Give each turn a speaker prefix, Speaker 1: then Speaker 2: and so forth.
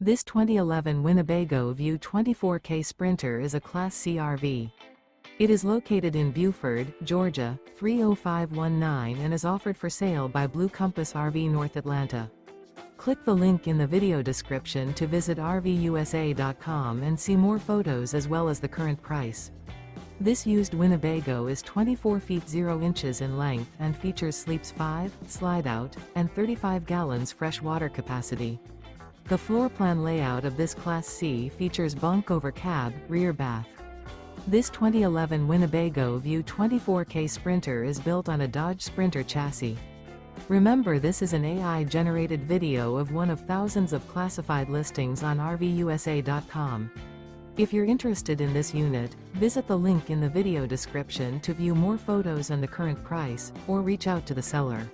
Speaker 1: This 2011 Winnebago View 24K Sprinter is a Class C RV. It is located in Buford, Georgia, 30519 and is offered for sale by Blue Compass RV North Atlanta. Click the link in the video description to visit RVUSA.com and see more photos as well as the current price. This used Winnebago is 24 feet 0 inches in length and features sleeps 5, slide-out, and 35 gallons fresh water capacity. The floor plan layout of this Class C features bunk over cab, rear bath. This 2011 Winnebago View 24K Sprinter is built on a Dodge Sprinter chassis. Remember, this is an AI-generated video of one of thousands of classified listings on RVUSA.com. If you're interested in this unit, visit the link in the video description to view more photos and the current price, or reach out to the seller.